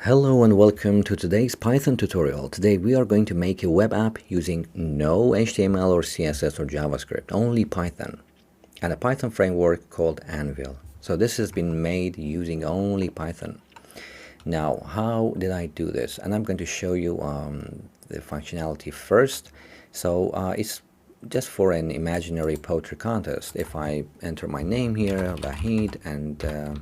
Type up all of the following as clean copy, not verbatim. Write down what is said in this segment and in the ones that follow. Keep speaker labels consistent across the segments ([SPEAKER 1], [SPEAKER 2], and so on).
[SPEAKER 1] Hello and welcome to today's Python tutorial. Today we are going to make a web app using no HTML or CSS or JavaScript, only Python, and a Python framework called Anvil. So this has been made using only Python. Now, how did I do this? And I'm going to show you the functionality first. So it's just for an imaginary poetry contest. If I enter my name here, Vahid, and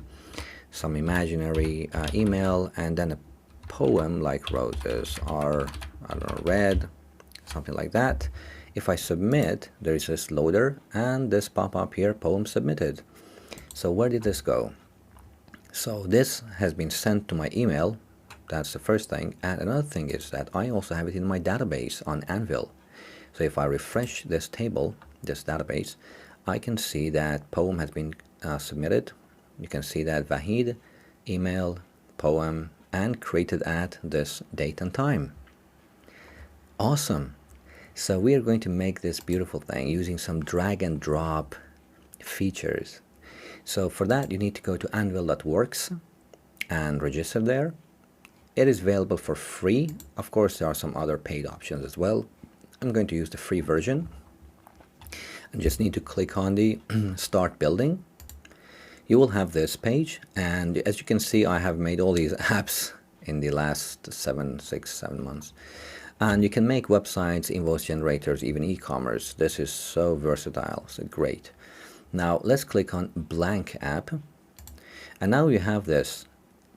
[SPEAKER 1] some imaginary email, and then a poem like roses are, I don't know, red, something like that. If I submit, there is this loader and this pop-up here, poem submitted. So where did this go? So this has been sent to my email. That's the first thing. And another thing is that I also have it in my database on Anvil. So if I refresh this table, this database, I can see that poem has been submitted. You can see that Vahid, email, poem, and created at this date and time. Awesome. So we are going to make this beautiful thing using some drag and drop features. So for that, you need to go to anvil.works and register there. It is available for free. Of course, there are some other paid options as well. I'm going to use the free version. And just need to click on the Start Building. You will have this page, and as you can see, I have made all these apps in the last 7 months. And you can make websites, invoice generators, even e-commerce. This is so versatile, so great. Now let's click on blank app, and now you have this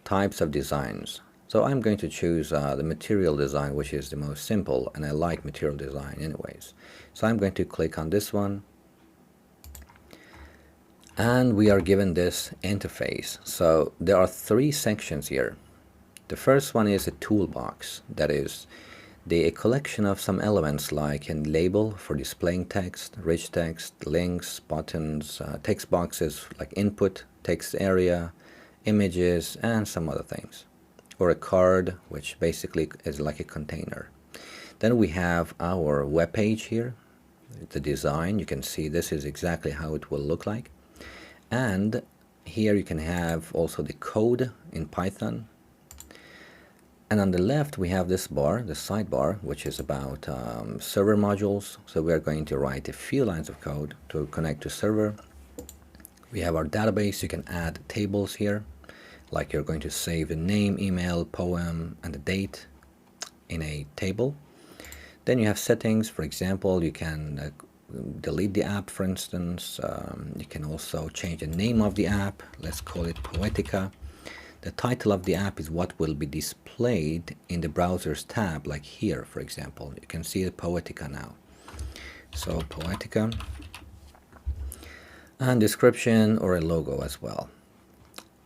[SPEAKER 1] types of designs. So I'm going to choose the material design, which is the most simple, and I like material design anyways. So I'm going to click on this one, and we are given this interface. So there are 3 sections here. The first one is a toolbox, that is a collection of some elements like a label for displaying text, rich text, links, buttons, text boxes like input, text area, images, and some other things. Or a card, which basically is like a container. Then we have our web page here, the design. You can see this is exactly how it will look like. And here you can have also the code in Python. And on the left we have this bar, the sidebar, which is about server modules. So we are going to write a few lines of code to connect to server. We have our database. You can add tables here, like you're going to save the name, email, poem, and the date in a table. Then you have settings. For example, you can delete the app, for instance. You can also change the name of the app. Let's call it Poetica. The title of the app is what will be displayed in the browser's tab, like here, for example. You can see the Poetica now. So Poetica. And description or a logo as well.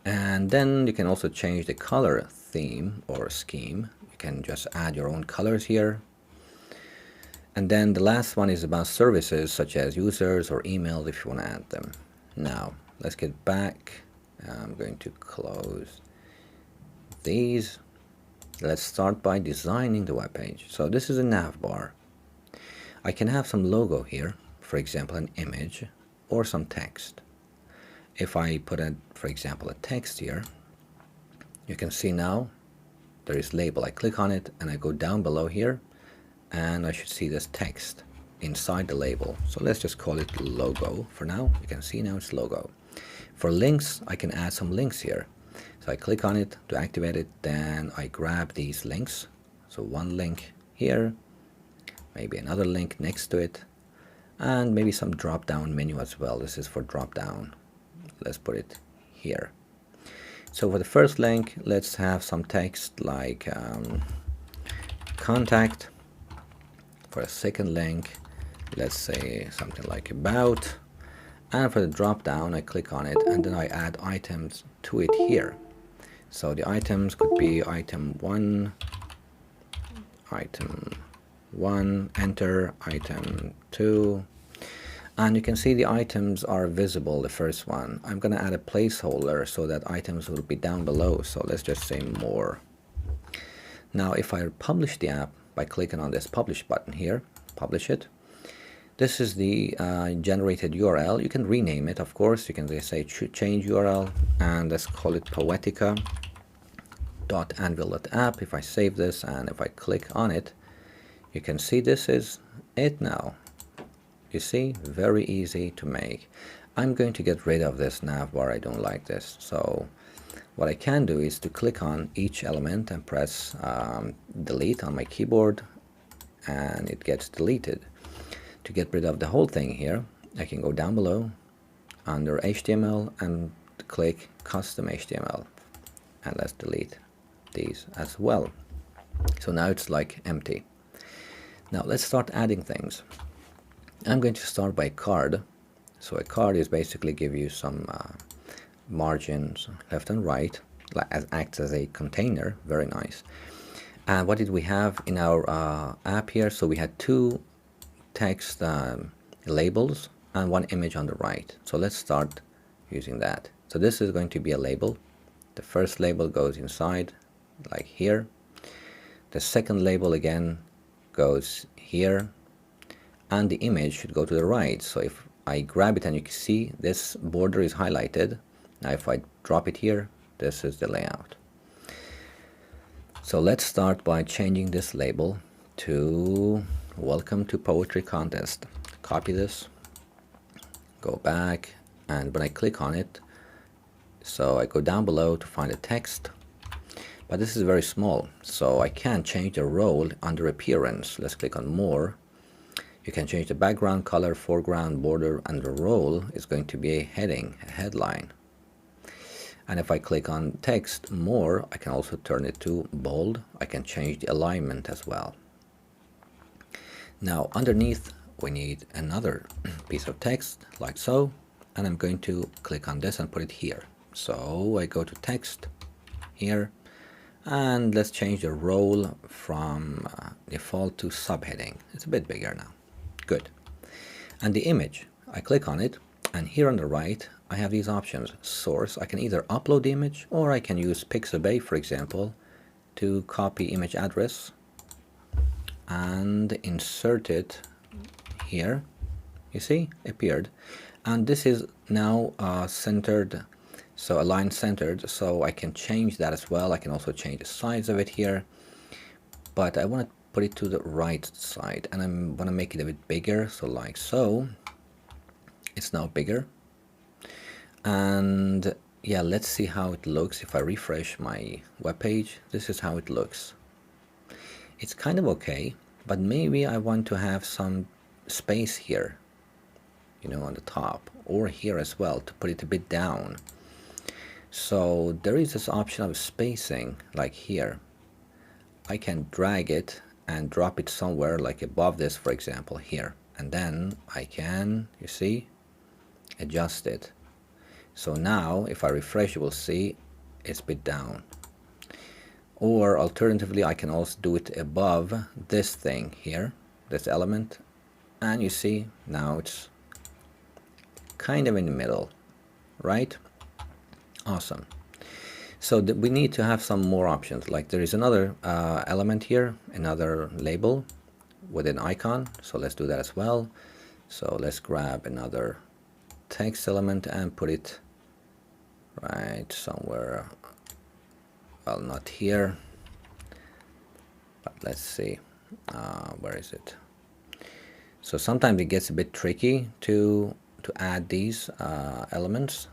[SPEAKER 1] And then you can also change the color theme or scheme. You can just add your own colors here. And then the last one is about services such as users or emails if you want to add them. Now, let's get back. I'm going to close these. Let's start by designing the web page. So this is a nav bar. I can have some logo here, for example, an image or some text. If I put in, for example, a text here, you can see now there is label. I click on it and I go down below here, and I should see this text inside the label. So let's just call it logo for now. You can see now it's logo. For links, I can add some links here. So I click on it to activate it, then I grab these links. So one link here, maybe another link next to it, and maybe some drop down menu as well. This is for drop down. Let's put it here. So for the first link, let's have some text like contact. For a second link, let's say something like about. And for the drop down, I click on it and then I add items to it here. So the items could be item 1, enter, item 2. And you can see the items are visible, the first one. I'm going to add a placeholder so that items will be down below. So let's just say more. Now if I publish the app by clicking on this publish button here, publish it. This is the generated URL. You can rename it, of course. You can just say change URL, and let's call it Poetica. .anvil.app. If I save this and if I click on it, you can see this is it now. You see, very easy to make. I'm going to get rid of this nav bar. I don't like this. So what I can do is to click on each element and press delete on my keyboard, and it gets deleted. To get rid of the whole thing here, I can go down below under HTML and click custom HTML, and let's delete these as well. So now it's like empty. Now let's start adding things. I'm going to start by card. So a card is basically give you some margins left and right, acts as a container. Very nice. And what did we have in our app here? So we had two text labels and one image on the right. So let's start using that. So this is going to be a label. The first label goes inside, like here. The second label again goes here, and the image should go to the right. So if I grab it, and you can see this border is highlighted. Now if I drop it here, this is the layout. So let's start by changing this label to Welcome to Poetry Contest. Copy this, go back, and when I click on it, so I go down below to find a text, but this is very small, so I can't change the role under appearance. Let's click on more. You can change the background color, foreground, border, and the role is going to be a heading, a headline. And if I click on text more, I can also turn it to bold. I can change the alignment as well. Now underneath we need another piece of text like so, and I'm going to click on this and put it here. So I go to text here, and let's change the role from default to subheading. It's a bit bigger now. Good. And the image, I click on it, and here on the right I have these options. Source, I can either upload the image, or I can use Pixabay, for example, to copy image address and insert it here. You see, appeared, and this is now centered, so align centered, so I can change that as well. I can also change the size of it here, but I want to put it to the right side, and I'm going to make it a bit bigger, so like so. It's now bigger, and yeah, let's see how it looks. If I refresh my web page, this is how it looks. It's kind of okay, but maybe I want to have some space here, you know, on the top, or here as well, to put it a bit down. So there is this option of spacing, like here. I can drag it and drop it somewhere like above this, for example, here, and then I can, you see, adjust it. So now if I refresh, you will see it's a bit down. Or alternatively, I can also do it above this thing here, this element, and you see now it's kind of in the middle, right? Awesome. So we need to have some more options. Like there is another element here, another label with an icon, so let's do that as well. So let's grab another text element and put it right somewhere. Well, not here, but let's see, where is it? So sometimes it gets a bit tricky to add these elements.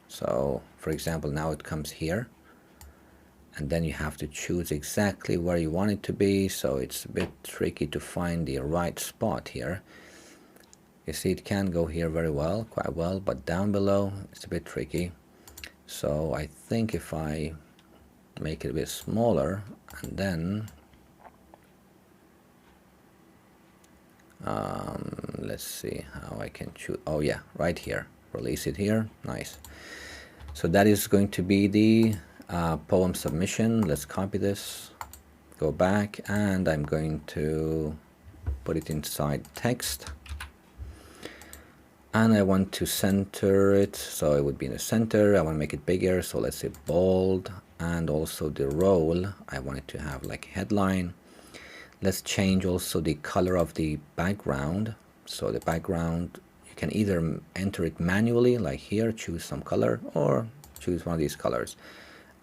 [SPEAKER 1] So for example, now it comes here, and then you have to choose exactly where you want it to be, so it's a bit tricky to find the right spot here. You see, it can go here very well, quite well, but down below it's a bit tricky. So I think if I make it a bit smaller, and then let's see how I can choose. Oh yeah, right here, release it here. Nice. So that is going to be the poem submission. Let's copy this, go back, and I'm going to put it inside text, and I want to center it, so it would be in the center. I want to make it bigger, so let's say bold, and also the role I want it to have like headline. Let's change also the color of the background. So the background, you can either enter it manually, like here, choose some color, or choose one of these colors.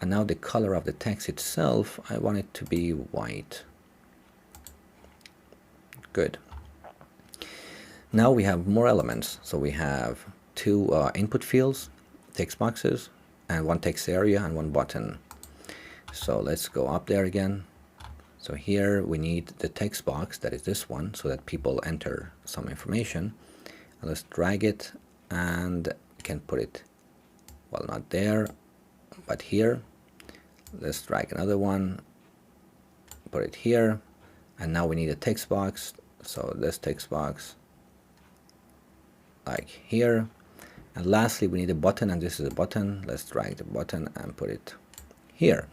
[SPEAKER 1] And now the color of the text itself, I want it to be white. Good. Now we have more elements. So we have two input fields, text boxes, and one text area and one button. So let's go up there again. So here we need the text box, that is this one, so that people enter some information. And let's drag it, and we can put it, well, not there, but here. Let's drag another one, put it here, and now we need a text box. So this text box, like here. And lastly, we need a button, and this is a button. Let's drag the button and put it here.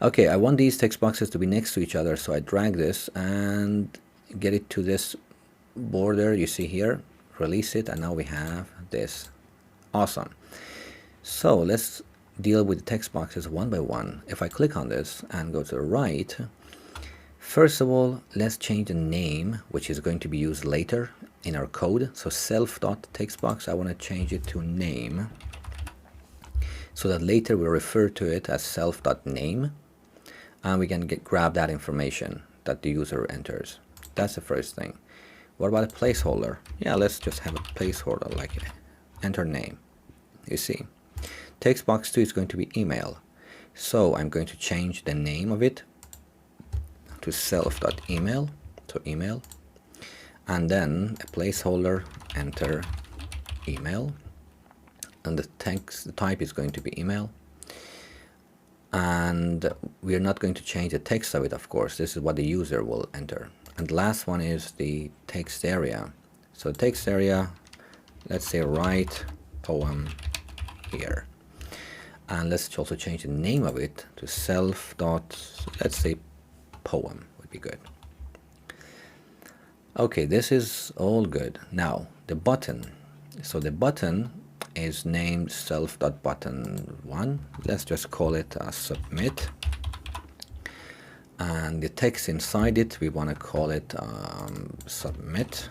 [SPEAKER 1] Okay, I want these text boxes to be next to each other, so I drag this and get it to this border you see here, release it, and now we have this. Awesome. So let's deal with the text boxes one by one. If I click on this and go to the right, first of all, let's change the name, which is going to be used later in our code. So self.textbox, I want to change it to name, so that later we'll refer to it as self.name, and we can grab that information that the user enters. That's the first thing. What about a placeholder? Yeah, let's just have a placeholder, like enter name. You see, text box 2 is going to be email. So I'm going to change the name of it to self.email, to email, and then a placeholder, enter email, and the text, the type is going to be email. And we are not going to change the text of it, of course. This is what the user will enter. And the last one is the text area. So text area, let's say write poem here. And let's also change the name of it to self dot, let's say poem would be good. Okay, this is all good. Now the button. So the button is named self.button1. Let's just call it submit. And the text inside it, we want to call it submit.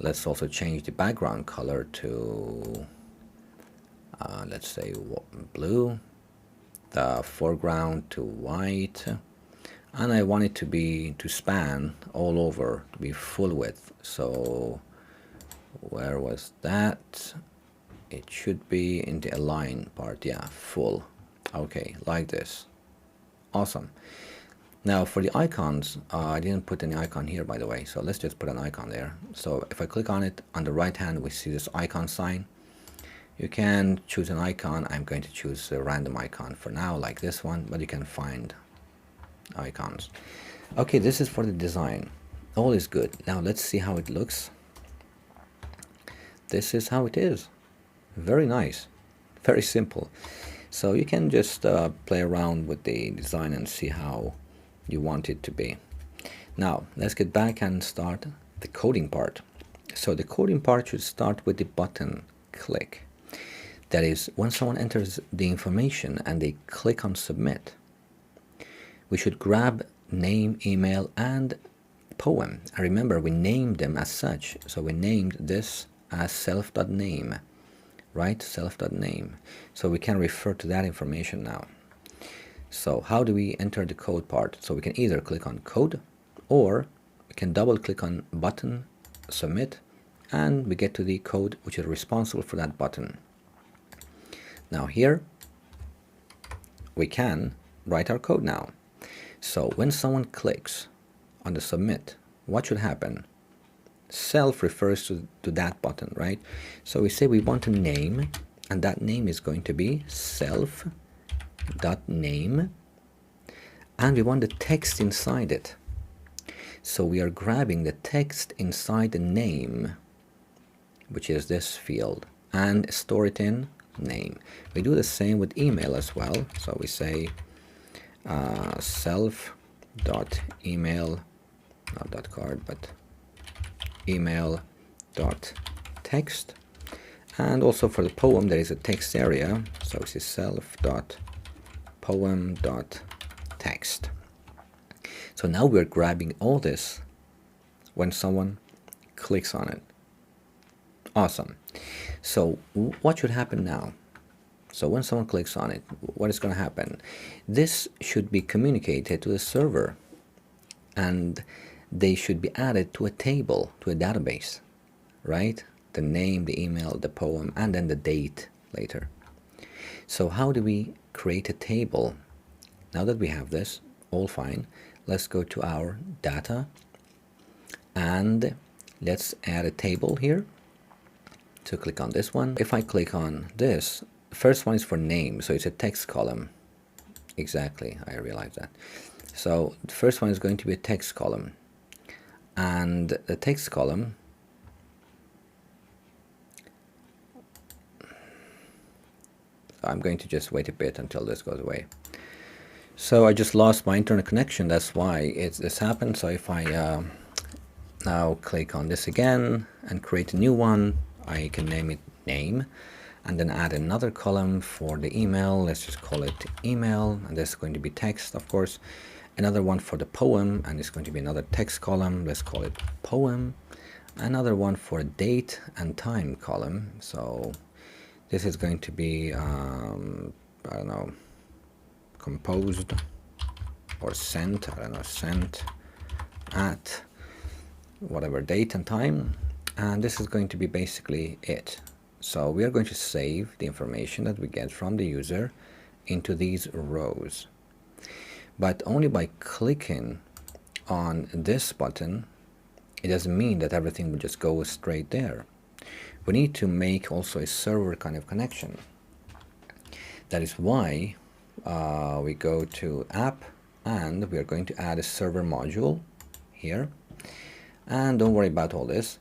[SPEAKER 1] Let's also change the background color to let's say blue, the foreground to white, and I want it to span all over, to be full width. So where was that? It should be in the align part. Yeah, full. Okay, like this. Awesome. Now for the icons, I didn't put any icon here, by the way, so let's just put an icon there. So if I click on it, on the right hand we see this icon sign. You can choose an icon. I'm going to choose a random icon for now, like this one, but you can find icons. Okay, this is for the design. All is good. Now let's see how it looks. This is how it is. Very nice, very simple. So you can just play around with the design and see how you want it to be. Now let's get back and start the coding part. So the coding part should start with the button click. That is, when someone enters the information and they click on submit, we should grab name, email, and poem. And remember, we named them as such. So we named this as self.name, right? Self.name. So we can refer to that information now. So how do we enter the code part? So we can either click on code, or we can double click on button, submit, and we get to the code which is responsible for that button. Now here we can write our code now. So when someone clicks on the submit, what should happen? Self refers to that button, right? So we say we want a name, and that name is going to be self.name, and we want the text inside it. So we are grabbing the text inside the name, which is this field, and store it in name. We do the same with email as well. So we say self.email, not .card, but email.text. And also for the poem, there is a text area. So this is self.poem.text. So now we're grabbing all this when someone clicks on it. Awesome. So what should happen now? So when someone clicks on it, what is going to happen? This should be communicated to the server, and they should be added to a table, to a database, right? The name, the email, the poem, and then the date later. So how do we create a table? Now that we have this, all fine, let's go to our data and let's add a table here. So click on this one. If I click on this, the first one is for name, so it's a text column. Exactly, I realize that. So the first one is going to be a text column, and the text column I'm going to just wait a bit until this goes away. So I just lost my internet connection, that's why this happened. So if I now click on this again and create a new one, I can name it name, and then add another column for the email. Let's just call it email, and this is going to be text, of course. Another one for the poem, and it's going to be another text column. Let's call it poem. Another one for date and time column. So this is going to be, I don't know, composed or sent, I don't know, sent at whatever date and time. And this is going to be basically it. So we are going to save the information that we get from the user into these rows. But only by clicking on this button, it doesn't mean that everything will just go straight there. We need to make also a server kind of connection. That is why we go to app, and we are going to add a server module here. And don't worry about all this.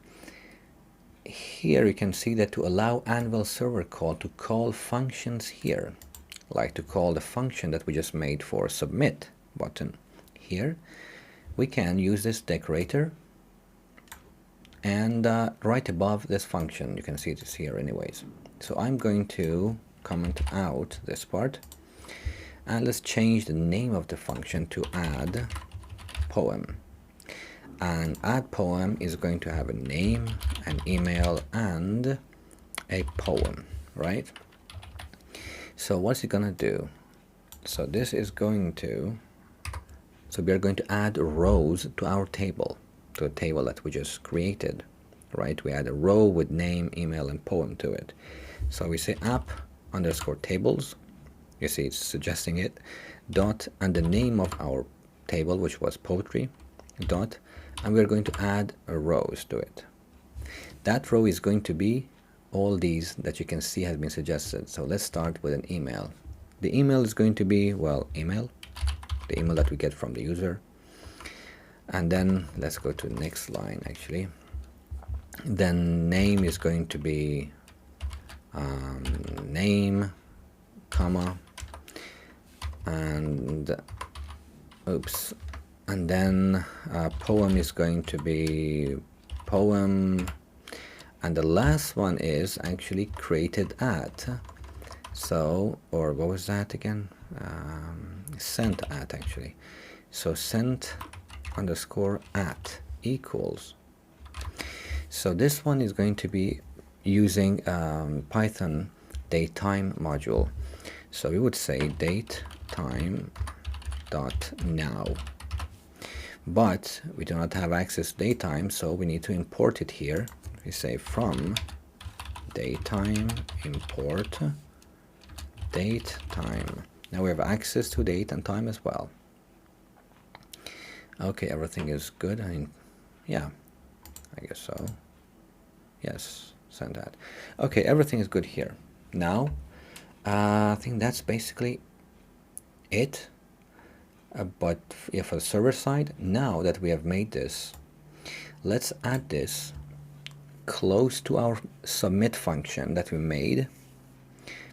[SPEAKER 1] Here you can see that to allow Anvil server call to call functions here, like to call the function that we just made for submit button here, we can use this decorator, and right above this function, you can see this here anyways. So I'm going to comment out this part, and let's change the name of the function to add poem. And add poem is going to have a name, an email, and a poem, right? So what's it gonna do? So this is going to, so we are going to add rows to our table, to a table that we just created, right? We add a row with name, email, and poem to it. So we say app underscore tables, you see it's suggesting it, dot, and the name of our table, which was poetry, dot, and we're going to add rows to it. That row is going to be all these that you can see has been suggested. So let's start with an email. The email is going to be, well, email, the email that we get from the user. And then let's go to the next line actually. Then name is going to be name, comma, and oops. And then poem is going to be poem, and the last one is actually created at. So, or what was that again? Sent at actually. So sent underscore at equals. So this one is going to be using Python datetime module. So we would say datetime dot now. But we do not have access to datetime, so we need to import it here. We say from datetime import datetime. Now we have access to date and time as well. Okay, everything is good. I mean, yeah, I guess so. Yes, send that. Okay, everything is good here. Now, I think that's basically it. But yeah, for the server side, now that we have made this, let's add this close to our submit function that we made,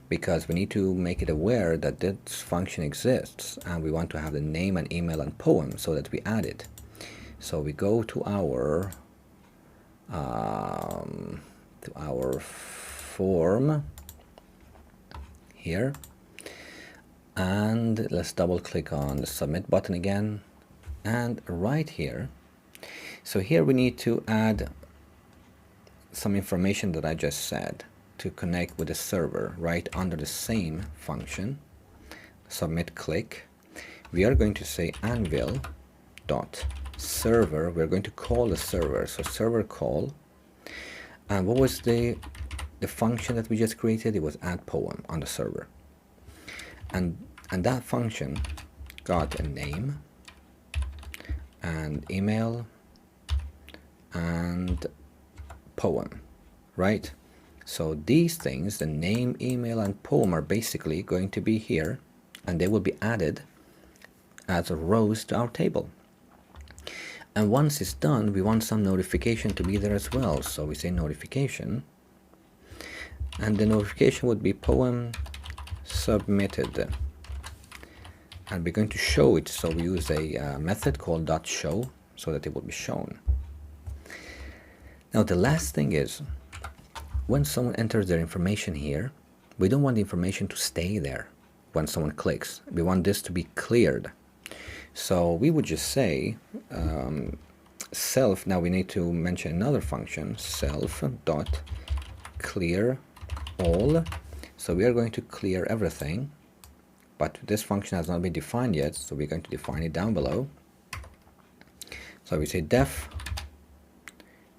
[SPEAKER 1] because we need to make it aware that this function exists, and we want to have the name and email and poem so that we add it. So we go to our form here, and let's double click on the submit button again, and right here, so here we need to add some information that I just said. to connect with the server right under the same function, submit click, we are going to say Anvil dot server. We're going to call the server, so server call. And what was the function that we just created? It was add poem on the server, and that function got a name and email and poem, right? So these things, the name, email, and poem, are basically going to be here, and they will be added as rows to our table. And once it's done, we want some notification to be there as well. So we say notification, and the notification would be poem submitted. And we're going to show it, so we use a method called .show so that it will be shown. Now the last thing is, when someone enters their information here, we don't want the information to stay there when someone clicks. We want this to be cleared. So we would just say self. Now we need to mention another function, self dot clear all. So we are going to clear everything, but this function has not been defined yet, so we're going to define it down below. So we say def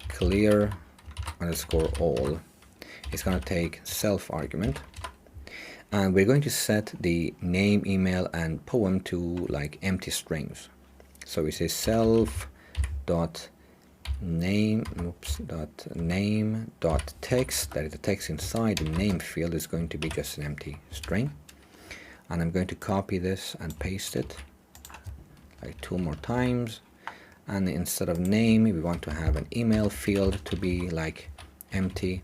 [SPEAKER 1] clear underscore all. It's going to take self argument, and we're going to set the name, email, and poem to like empty strings. So we say self dot name dot text, that is the text inside the name field is going to be just an empty string. And I'm going to copy this and paste it like 2 more times. And instead of name, we want to have an email field to be like empty,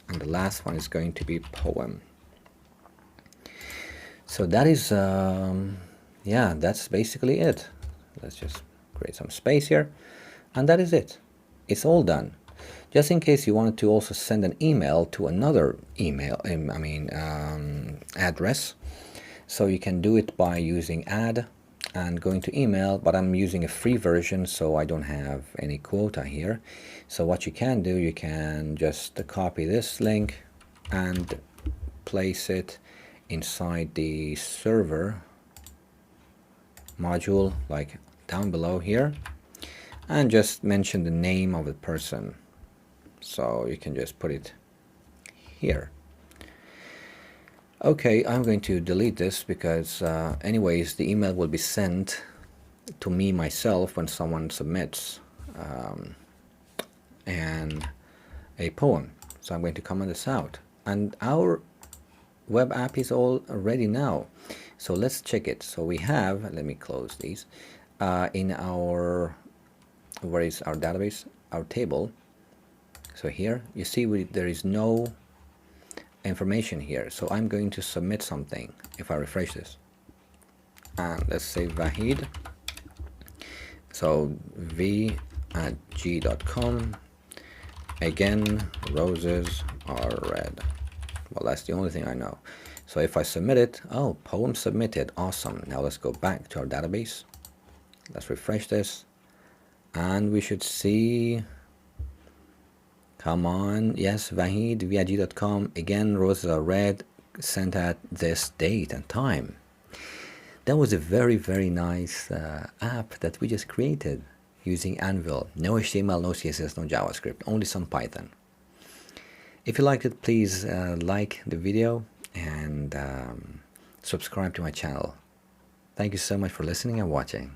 [SPEAKER 1] and the last one is going to be poem. So that is yeah, that's basically it. Let's just create some space here, and that is it. It's all done. Just in case you wanted to also send an email to another email, address, so you can do it by using add and going to email, but I'm using a free version, so I don't have any quota here. So what you can do, you can just copy this link and place it inside the server module, like down below here, and just mention the name of the person. So you can just put it here. Okay, I'm going to delete this because anyways the email will be sent to me myself when someone submits and a poem. So I'm going to comment this out, and our web app is all ready now. So let's check it. So we have, let me close these, in our, where is our database, our table. So here you see there is no information here, so I'm going to submit something. If I refresh this, and let's say Vahid, so v@g.com, again roses are red. Well, that's the only thing I know. So if I submit it, oh, poem submitted, awesome. Now let's go back to our database, let's refresh this, and we should see, come on, yes, Vahid, via.g.com, again, roses are red, sent at this date and time. That was a very, very nice app that we just created using Anvil. No HTML, no CSS, no JavaScript, only some Python. If you liked it, please like the video and subscribe to my channel. Thank you so much for listening and watching.